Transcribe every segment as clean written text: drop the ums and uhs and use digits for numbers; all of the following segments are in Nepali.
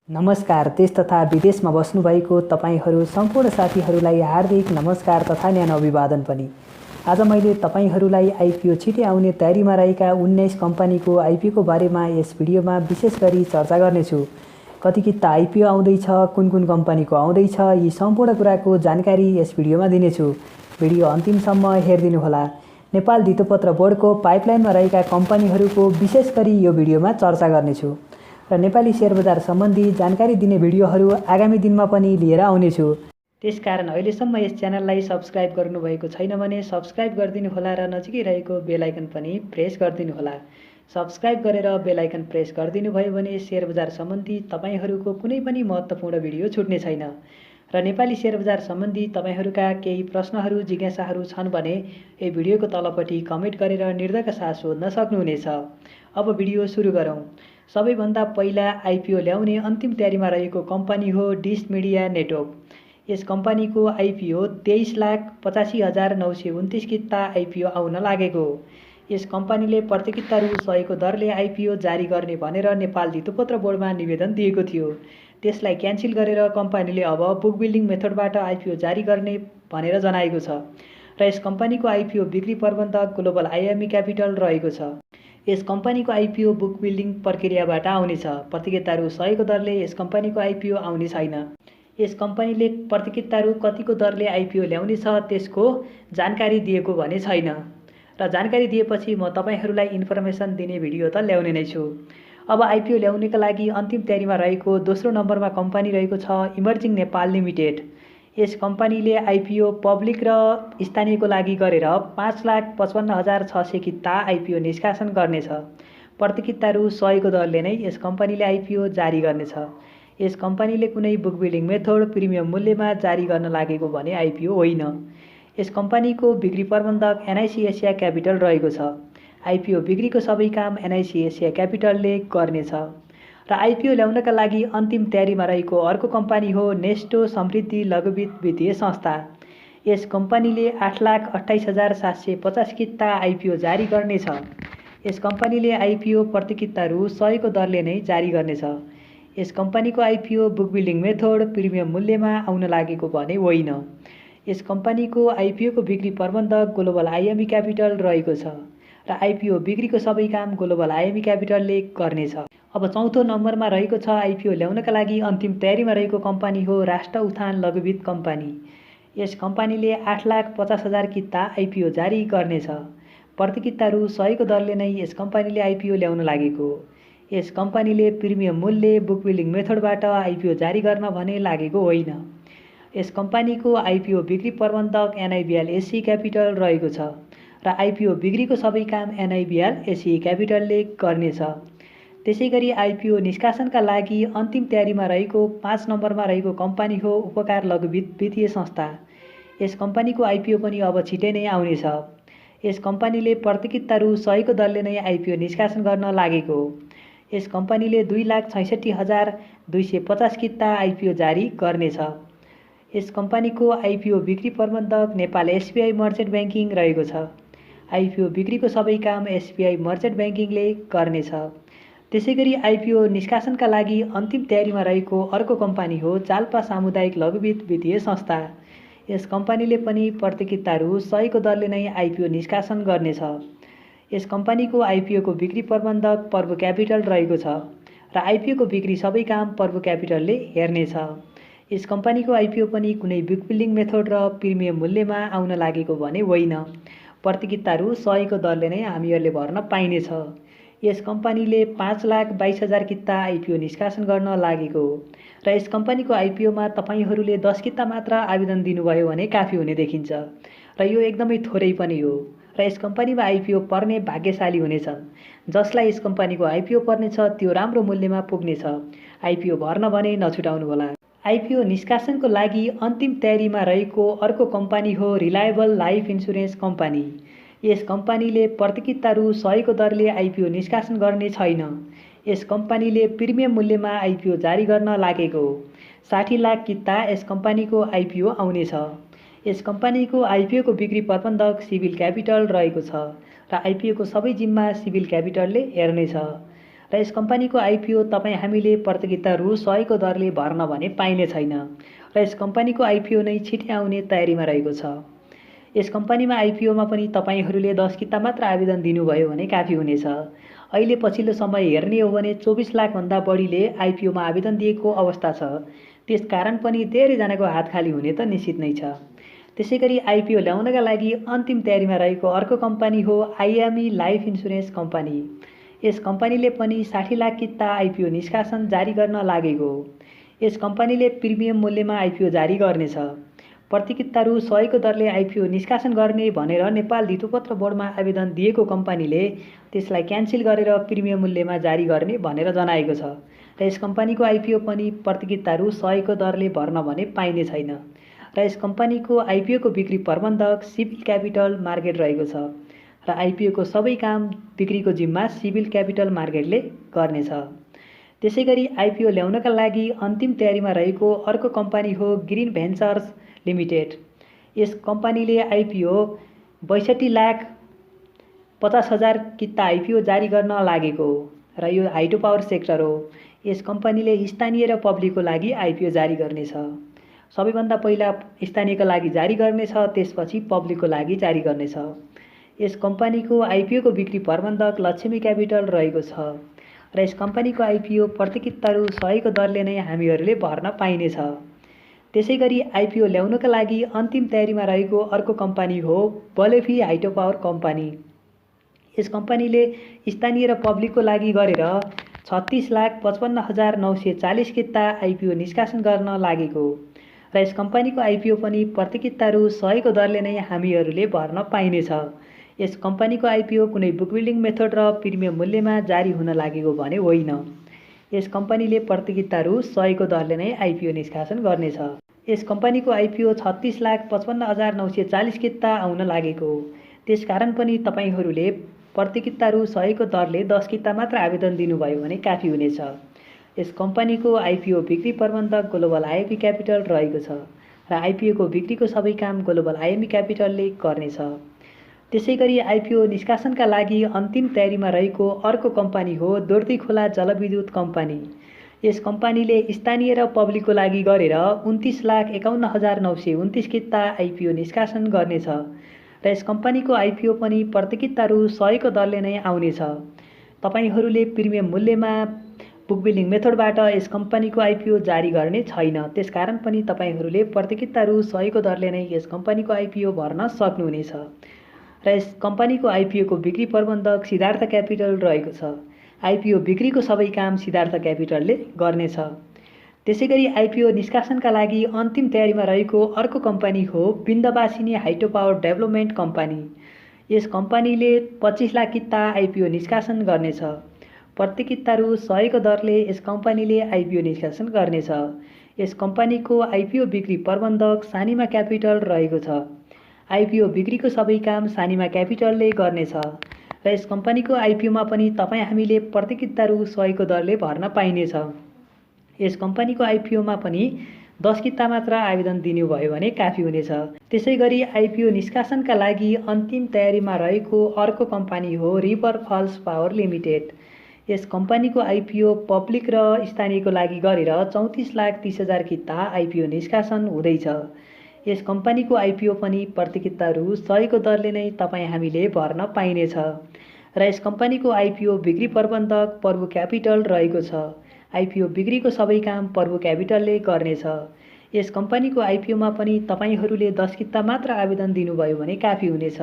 नमस्कार। देश तथा विदेशमा बस्नुभएको तपाईहरू सम्पूर्ण साथीहरूलाई हार्दिक नमस्कार तथा न्यानो अभिवादन पनि। आज मैले तपाईहरूलाई आइपिओ छिटै आउने तयारीमा रहेका 19 कम्पनीको आइपिओको बारेमा यस भिडियोमा विशेष गरी चर्चा गर्नेछु। कति किता आइपिओ आउँदैछ, कुन कुन कम्पनीको आउँदैछ, यी सम्पूर्ण कुराको जानकारी यस भिडियोमा दिनेछु। भिडियो अन्तिमसम्म हेरिदिनुहोला। नेपाल धितोपत्र बोर्डको पाइपलाइनमा रहेका कम्पनीहरूको विशेष गरी यो भिडियोमा चर्चा गर्नेछु र नेपाली शेयर बजार सम्बन्धी जानकारी दिने भिडियोहरू आगामी दिनमा पनि लिएर आउनेछु। त्यसकारण अहिलेसम्म यस च्यानललाई सब्स्क्राइब गर्नुभएको छैन भने सब्स्क्राइब गरिदिनुहोला र नजिकै रहेको बेल आइकन पनि प्रेस गरिदिनुहोला। सब्स्क्राइब गरेर बेल आइकन प्रेस गरिदिनुभयो भने शेयर बजार सम्बन्धी तपाईहरूको कुनै पनि महत्त्वपूर्ण भिडियो छुट्ने छैन। र नेपाली शेयर बजार सम्बन्धी तपाईहरूका केही प्रश्नहरू जिज्ञासाहरू छन् भने यो भिडियोको तलपट्टि कमेन्ट गरेर निर्धक्क साथ सोध्न सक्नुहुनेछ। अब भिडियो सुरु गरौँ। सबैभन्दा पहिला आइपिओ ल्याउने अन्तिम तयारीमा रहेको कम्पनी हो डिस मिडिया नेटवर्क। यस कम्पनीको आइपिओ 23,85,929 किता आइपिओ आउन लागेको हो। यस कम्पनीले प्रति किता रु 100 को दरले आइपिओ जारी गर्ने भनेर नेपाल धितोपत्र बोर्डमा निवेदन दिएको थियो। त्यसलाई क्यान्सल गरेर कम्पनीले अब बुक बिल्डिङ मेथडबाट आइपिओ जारी गर्ने भनेर जनाएको छ र यस कम्पनीको आइपिओ बिक्री प्रबन्धक ग्लोबल आइएमई क्यापिटल रहेको छ। यस कम्पनीको आइपिओ बुक बिल्डिङ प्रक्रियाबाट आउनेछ। प्रति किता रु 100 को दरले यस कम्पनीको आइपिओ आउने छैन। यस कम्पनीले प्रति किता रु कतिको दरले आइपिओ ल्याउनेछ त्यसको जानकारी दिएको भने छैन र जानकारी दिएपछि म तपाईहरूलाई इन्फर्मेसन दिने भिडियो त ल्याउने नै छु। अब आइपिओ ल्याउनेका लागि अन्तिम तयारीमा रहेको दोस्रो नम्बरमा कम्पनी रहेको छ इमर्जिङ नेपाल लिमिटेड। यस कम्पनीले आइपिओ पब्लिक र स्थानीयको लागि गरेर 5,55,600 किता आइपिओ निष्कासन गर्नेछ। प्रति किता रु 100 को दरले नै यस कम्पनीले आइपिओ जारी गर्नेछ। यस कम्पनीले कुनै बुक बिल्डिङ मेथड प्रिमियम मूल्यमा जारी गर्न लागेको भने आइपिओ होइन। यस कम्पनीको बिक्री प्रबन्धक एनआइसी एसिया क्यापिटल रहेको छ। आइपिओ बिक्रीको सबै काम एनआइसी एसिया क्यापिटलले गर्नेछ र आइपिओ ल्याउनका लागि अन्तिम तयारीमा रहेको अर्को कम्पनी हो नेस्टो समृद्धि लघुवित्त वित्तीय संस्था। यस कम्पनीले 8,28,750 किता आइपिओ जारी गर्नेछ। यस कम्पनीले आइपिओ प्रति किता रु 100 को दरले नै जारी गर्नेछ। यस कम्पनीको IPO book building method premium मूल्यमा आउन लागेको भने होइन। यस कम्पनीको आइपिओको बिक्री प्रबन्धक ग्लोबल आइएमई क्यापिटल रहेको छ र आइपिओ बिक्रीको सबै काम ग्लोबल आइएमई क्यापिटलले गर्नेछ। अब चौथो नम्बरमा रहेको छ आइपिओ ल्याउनका लागि अन्तिम तयारीमा रहेको कम्पनी हो राष्ट्र उत्थान लघुवित्त कम्पनी। यस कम्पनीले 8,50,000 किता आइपिओ जारी गर्नेछ। प्रति किता रु 100 को दरले नै यस कम्पनीले आइपिओ ल्याउन लागेको हो। यस कम्पनीले प्रिमियम मूल्य बुक बिल्डिङ मेथडबाट आइपिओ जारी गर्न भने लागेको होइन। यस कम्पनीको आइपिओ बिक्री प्रबन्धक एनआइबिएल एसी क्यापिटल रहेको छ र आइपिओ बिक्रीको सबै काम एनआइबिएल एसी क्यापिटलले गर्नेछ। त्यसै गरी आइपिओ निष्कासनका लागि अन्तिम तयारीमा रहेको 5 नम्बरमा रहेको कम्पनी हो उपकार लघुवित्त वित्तीय संस्था। यस कम्पनीको आइपिओ पनि अब छिटै नै आउनेछ। यस कम्पनीले प्रति किता रु 100 को दरले नै आइपिओ निष्कासन गर्न लागेको हो। यस कम्पनीले 2,66,250 किता आइपिओ जारी गर्नेछ। यस कम्पनीको आइपिओ बिक्री प्रबन्धक नेपाल एसबिआई मर्चेन्ट ब्याङ्किङ रहेको छ। आइपिओ बिक्रीको सबै काम एसबिआई मर्चेन्ट ब्याङ्किङले गर्नेछ। त्यसै गरी आइपिओ निष्कासनका लागि अन्तिम तयारीमा रहेको अर्को कम्पनी हो जाल्पा सामुदायिक लघुवित्त वित्तीय संस्था। यस कम्पनीले पनि प्रति किता रु 100 को दरले नै आइपिओ निष्कासन गर्नेछ। यस कम्पनीको आइपिओको बिक्री प्रबन्धक पर्व क्यापिटल रहेको छ र आइपिओको बिक्री सबै काम पर्व क्यापिटलले हेर्नेछ। यस कम्पनीको आइपिओ पनि कुनै बुक बिल्डिङ मेथड र प्रिमियम मूल्यमा आउन लागेको भने होइन। प्रति किता रु 100 को दरले नै हामीहरूले भर्न पाइनेछ। यस कम्पनीले 5,22,000 किता आइपिओ निष्कासन गर्न लागेको हो र यस कम्पनीको आइपिओमा तपाईहरूले 10 किता मात्र आवेदन दिनुभयो भने काफी हुने देखिन्छ र यो एकदमै थोरै पनि हो र यस कम्पनीमा आइपिओ पर्ने भाग्यशाली हुनेछन्। जसलाई यस कम्पनीको आइपिओ पर्नेछ त्यो राम्रो मूल्यमा पुग्नेछ। आइपिओ भर्न भने नछुटाउनुहोला। आइपिओ निष्कासनको लागि अन्तिम तयारीमा रहेको अर्को कम्पनी हो रिलायबल लाइफ इन्सुरेन्स कम्पनी। यस कम्पनीले प्रति किता रु 100 को दरले आइपिओ निष्कासन गर्ने छैन। यस कम्पनीले प्रिमियम मूल्यमा आइपिओ जारी गर्न लागेको हो। 60 लाख किता यस कम्पनीको आइपिओ आउनेछ। यस कम्पनीको आइपिओको बिक्री प्रबन्धक सिभिल क्यापिटल रहेको छ र आइपिओको सबै जिम्मा सिभिल क्यापिटलले हेर्नेछ र यस कम्पनीको आइपिओ तपाईँ हामीले प्रतियोगिता रु 100 को दरले भर्न भने पाइने छैन र यस कम्पनीको आइपिओ नै छिटै आउने तयारीमा रहेको छ। यस कम्पनीमा आइपिओमा पनि तपाईँहरूले 10 किता मात्र आवेदन दिनुभयो भने काफी हुनेछ। अहिले पछिल्लो समय हेर्ने हो भने 24 लाखभन्दा बढीले आइपिओमा आवेदन दिएको अवस्था छ। त्यसकारण पनि धेरैजनाको हात खाली हुने त निश्चित नै छ। त्यसैगरी आइपिओ ल्याउनका लागि अन्तिम तयारीमा रहेको अर्को कम्पनी हो आइएमई लाइफ इन्सुरेन्स कम्पनी। यस कम्पनीले पनि 60 लाख किता आइपिओ निष्कासन जारी गर्न लागेको हो। यस कम्पनीले प्रिमियम मूल्यमा आइपिओ जारी गर्नेछ। प्रति किता रु 100 को दरले आइपिओ निष्कासन गर्ने भनेर नेपाल धितोपत्र बोर्डमा आवेदन दिएको कम्पनीले त्यसलाई क्यान्सल गरेर प्रिमियम मूल्यमा जारी गर्ने भनेर जनाएको छ र यस कम्पनीको आइपिओ पनि प्रति किता रु 100 को दरले भर्न भने पाइने छैन र यस कम्पनीको आइपिओको बिक्री प्रबन्धक सिभिल क्यापिटल मार्केट रहेको छ र आइपिओको सबै काम बिक्रीको जिम्मा सिभिल क्यापिटल मार्केटले गर्नेछ। त्यसैगरी आइपिओ ल्याउनका लागि अन्तिम तयारीमा रहेको अर्को कम्पनी हो ग्रिन भेन्चर्स लिमिटेड। यस कम्पनीले आइपिओ 62 लाख 50,000 किता आइपिओ जारी गर्न लागेको हो र यो हाइड्रो पावर सेक्टर हो। यस कम्पनीले स्थानीय र पब्लिकको लागि आइपिओ जारी गर्नेछ। सबैभन्दा पहिला स्थानीयका लागि जारी गर्नेछ, त्यसपछि पब्लिकको लागि जारी गर्नेछ। यस कम्पनीको आइपिओको बिक्री प्रबन्धक लक्ष्मी क्यापिटल रहेको छ र यस कम्पनीको आइपिओ प्रति किता रु 100 को दरले नै हामीहरूले भर्न पाइनेछ। त्यसैगरी आइपिओ ल्याउनका लागि अन्तिम तयारीमा रहेको अर्को कम्पनी हो बलेफी हाइड्रो पावर कम्पनी। यस कम्पनीले स्थानीय र पब्लिकको लागि गरेर 36,55,940 किता आइपिओ निष्कासन गर्न लागेको हो र यस कम्पनीको आइपिओ पनि प्रति किता रु 100 को दरले नै हामीहरूले भर्न पाइनेछ। यस कम्पनीको आइपिओ कुनै बुक बिल्डिङ मेथड र प्रिमियम मूल्यमा जारी हुन लागेको भने होइन। यस कम्पनीले प्रति किता रु 100 को दरले नै आइपिओ निष्कासन गर्नेछ। यस कम्पनीको आइपिओ 36,55,940 किता आउन लागेको हो। त्यसकारण पनि तपाईँहरूले प्रति किता रु 100 को दरले 10 किता मात्र आवेदन दिनुभयो भने काफी हुनेछ। यस कम्पनीको आइपिओ बिक्री प्रबन्धक ग्लोबल आइएमई क्यापिटल रहेको छ र आइपिओको बिक्रीको सबै काम ग्लोबल आइएमई क्यापिटलले गर्नेछ। त्यसैगरी आइपिओ निष्कासनका लागि अन्तिम तयारीमा रहेको अर्को कम्पनी हो दोर्तीखोला जलविद्युत कम्पनी। यस कम्पनीले स्थानीय र पब्लिकको लागि गरेर 29,51,929 किता आइपिओ निष्कासन गर्नेछ र यस कम्पनीको आइपिओ पनि प्रति किता रु 100 को दरले नै आउनेछ। तपाईँहरूले प्रिमियम मूल्यमा बुक बिल्डिङ मेथडबाट यस कम्पनीको आइपिओ जारी गर्ने छैन। त्यसकारण पनि तपाईँहरूले प्रति किता रु 100 को दरले नै यस कम्पनीको आइपिओ भर्न सक्नुहुनेछ र यस कम्पनीको आइपिओको बिक्री प्रबन्धक सिद्धार्थ क्यापिटल रहेको छ। आइपिओ बिक्रीको सबै काम सिद्धार्थ क्यापिटलले गर्नेछ। त्यसैगरी आइपिओ निष्कासनका लागि अन्तिम तयारीमा रहेको अर्को कम्पनी हो Vindhyavasini hydro power development company. यस कम्पनीले 25 लाख किता आइपिओ निष्कासन गर्नेछ। प्रति किता रु 100 को दरले यस कम्पनीले आइपिओ निष्कासन गर्नेछ। यस कम्पनीको आइपिओ बिक्री प्रबन्धक सानिमा क्यापिटल रहेको छ। आइपिओ बिक्रीको सबै काम सानिमा क्यापिटलले गर्नेछ र यस कम्पनीको आइपिओमा पनि तपाईँ हामीले प्रति किता रु 100 को दरले भर्न पाइनेछ। यस कम्पनीको आइपिओमा पनि 10 किता मात्र आवेदन दिनुभयो भने काफी हुनेछ। त्यसैगरी आइपिओ निष्कासनका लागि अन्तिम तयारीमा रहेको अर्को कम्पनी हो रिभर फल्स पावर लिमिटेड। यस कम्पनीको आइपिओ पब्लिक र स्थानीयको लागि गरेर 34,30,000 किता आइपिओ निष्कासन हुँदैछ। यस कम्पनीको आइपिओ पनि प्रति किता रु 100 को दरले नै तपाईँ हामीले भर्न पाइनेछ र यस कम्पनीको आइपिओ बिक्री प्रबन्धक पर्वो क्यापिटल रहेको छ। आइपिओ बिक्रीको सबै काम पर्वो क्यापिटलले गर्नेछ। यस कम्पनीको आइपिओमा पनि तपाईँहरूले 10 किता मात्र आवेदन दिनुभयो भने काफी हुनेछ।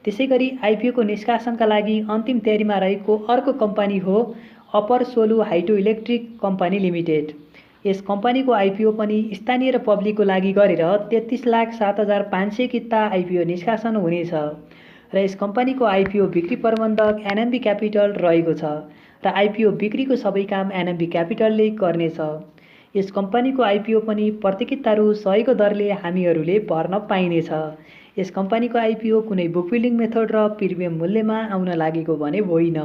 त्यसैगरी आइपिओको निष्कासनका लागि अन्तिम तयारीमा रहेको अर्को कम्पनी हो upper Solu hydro electric company limited. यस कम्पनीको आइपिओ पनि स्थानीय र पब्लिकको लागि गरेर 33,07,500 किता आइपिओ निष्कासन हुनेछ र यस कम्पनीको आइपिओ बिक्री प्रबन्धक एनएमबी क्यापिटल रहेको छ र आइपिओ बिक्रीको सबै काम एनएमबी क्यापिटलले गर्नेछ। यस कम्पनीको आइपिओ पनि प्रति किता रु 100 को दरले हामीहरूले भर्न पाइनेछ। यस कम्पनीको आइपिओ कुनै बुक बिल्डिङ मेथड र प्रिमियम मूल्यमा आउन लागेको भने होइन।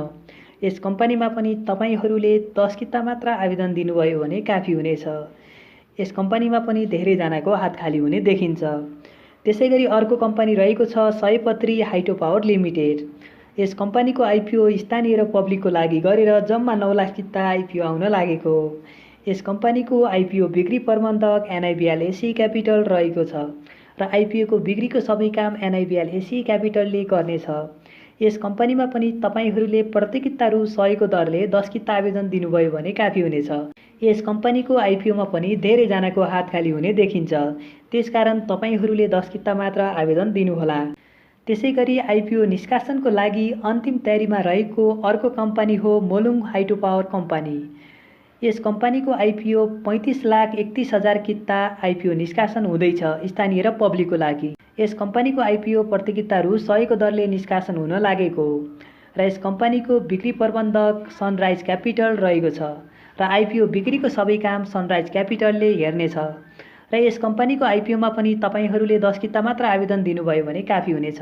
यस कम्पनीमा पनि तपाईँहरूले 10 किता मात्र आवेदन दिनुभयो भने काफी हुनेछ। यस कम्पनीमा पनि धेरैजनाको हात खाली हुने देखिन्छ। त्यसैगरी अर्को कम्पनी रहेको छ सयपत्री हाइड्रो पावर लिमिटेड। यस कम्पनीको आइपिओ स्थानीय र पब्लिकको लागि गरेर जम्मा 9 लाख किता आइपिओ आउन लागेको हो। यस कम्पनीको आइपिओ बिक्री प्रबन्धक एनआइबिएल एसी क्यापिटल रहेको छ र आइपिओको बिक्रीको सबै काम एनआइबिएल एसी क्यापिटलले गर्नेछ। यस कम्पनीमा पनि तपाईँहरूले प्रत्येक किता रु 100 को दरले 10 किता आवेदन दिनुभयो भने काफी हुनेछ। यस कम्पनीको आइपिओमा पनि धेरैजनाको हात खाली हुने देखिन्छ, त्यसकारण तपाईँहरूले 10 किता मात्र आवेदन दिनुहोला। त्यसैगरी आइपिओ निष्कासनको लागि अन्तिम तयारीमा रहेको अर्को कम्पनी हो मोलुङ हाइड्रो पावर कम्पनी। यस कम्पनीको आइपिओ 35,31,000 किता आइपिओ निष्कासन हुँदैछ स्थानीय र पब्लिकको लागि। यस कम्पनीको आइपिओ प्रति किता रु 100 को दरले निष्कासन हुन लागेको हो र यस कम्पनीको बिक्री प्रबन्धक सनराइज क्यापिटल रहेको छ र आइपिओ बिक्रीको सबै काम सनराइज क्यापिटलले हेर्नेछ र यस कम्पनीको आइपिओमा पनि तपाईँहरूले 10 किता मात्र आवेदन दिनुभयो भने काफी हुनेछ।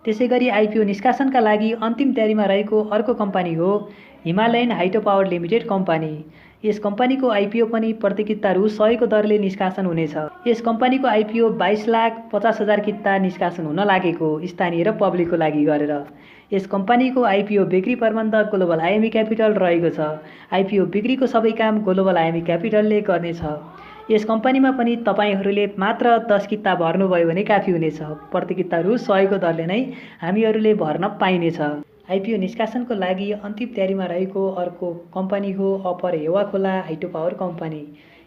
त्यसैगरी आइपिओ निष्कासनका लागि अन्तिम तयारीमा रहेको अर्को कम्पनी हो Himalayan hydro power limited company. यस कम्पनीको आइपिओ पनि प्रति किता रु 100 को दरले निष्कासन हुनेछ। यस कम्पनीको आइपिओ 22,50,000 किता निष्कासन हुन लागेको स्थानीय र पब्लिकको लागि गरेर। यस कम्पनीको आइपिओ बिक्री प्रबन्धक ग्लोबल आइएमई क्यापिटल रहेको छ। आइपिओ बिक्रीको सबै काम ग्लोबल आइएमई क्यापिटलले गर्नेछ। यस कम्पनीमा पनि तपाईँहरूले मात्र 10 किता भर्नुभयो भने काफी हुनेछ। प्रति किता रु 100 को दरले नै हामीहरूले भर्न पाइनेछ। आइपिओ निष्कासनको लागि अन्तिम तयारीमा रहेको अर्को कम्पनी हो अप्पर हेवाखोला हाइड्रो पावर कम्पनी।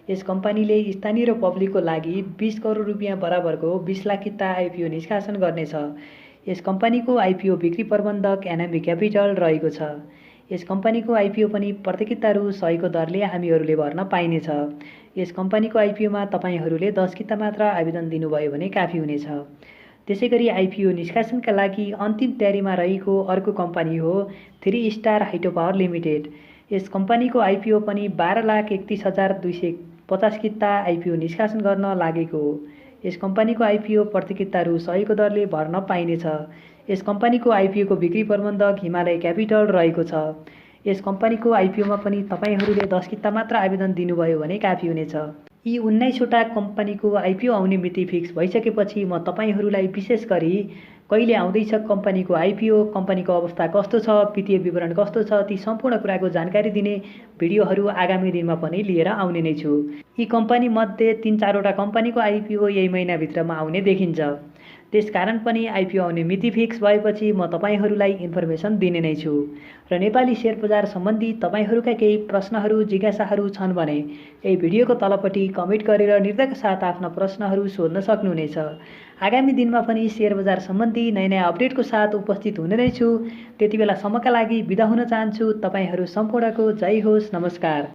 यस कम्पनीले स्थानीय र पब्लिकको लागि 20 करोड रुपियाँ बराबरको 20 लाख किता आइपिओ निष्कासन गर्नेछ। यस कम्पनीको आइपिओ बिक्री प्रबन्धक एनएमबी क्यापिटल रहेको छ। यस कम्पनीको आइपिओ पनि प्रति किता रु 100 को दरले हामीहरूले भर्न पाइनेछ। यस कम्पनीको आइपिओमा तपाईँहरूले 10 किता मात्र आवेदन दिनुभयो भने काफी हुनेछ। त्यसैगरी आइपिओ निष्कासनका लागि अन्तिम तयारीमा रहेको अर्को कम्पनी हो 3 स्टार हाइड्रो पावर लिमिटेड। यस कम्पनीको आइपिओ पनि 12,31,250 किता आइपिओ निष्कासन गर्न लागेको हो। यस कम्पनीको आइपिओ प्रति किता रु 100 को दरले भर्न पाइनेछ। यस कम्पनीको आइपिओको बिक्री प्रबन्धक हिमालय क्यापिटल रहेको छ। यस कम्पनीको आइपिओमा पनि तपाईँहरूले 10 किता मात्र आवेदन दिनुभयो भने काफी हुनेछ। यी 19वटा कम्पनीको आइपिओ आउने मिति फिक्स भइसकेपछि म तपाईँहरूलाई विशेष गरी कहिले आउँदैछ कम्पनीको आइपिओ, कम्पनीको अवस्था कस्तो छ, वित्तीय विवरण कस्तो छ, ती सम्पूर्ण कुराको जानकारी दिने भिडियोहरू आगामी दिनमा पनि लिएर आउने नै छु। यी कम्पनी मध्ये 3-4वटा कम्पनीको आइपिओ यही महिनाभित्रमा आउने देखिन्छ। त्यसकारण पनि आइपिओ आउने मिति फिक्स भएपछि म तपाईँहरूलाई इन्फर्मेसन दिने नै छु। र नेपाली शेयर बजार सम्बन्धी तपाईँहरूका केही प्रश्नहरू जिज्ञासाहरू छन् भने यही भिडियोको तलपट्टि कमेन्ट गरेर निर्धक्क साथ आफ्ना प्रश्नहरू सोध्न सक्नुहुनेछ। आगामी दिनमा पनि शेयर बजार सम्बन्धी नयाँ अपडेटको साथ उपस्थित हुने नै छु। त्यति बेलासम्मका लागि बिदा हुन चाहन्छु। तपाईँहरू सम्पूर्णको जय होस्, नमस्कार।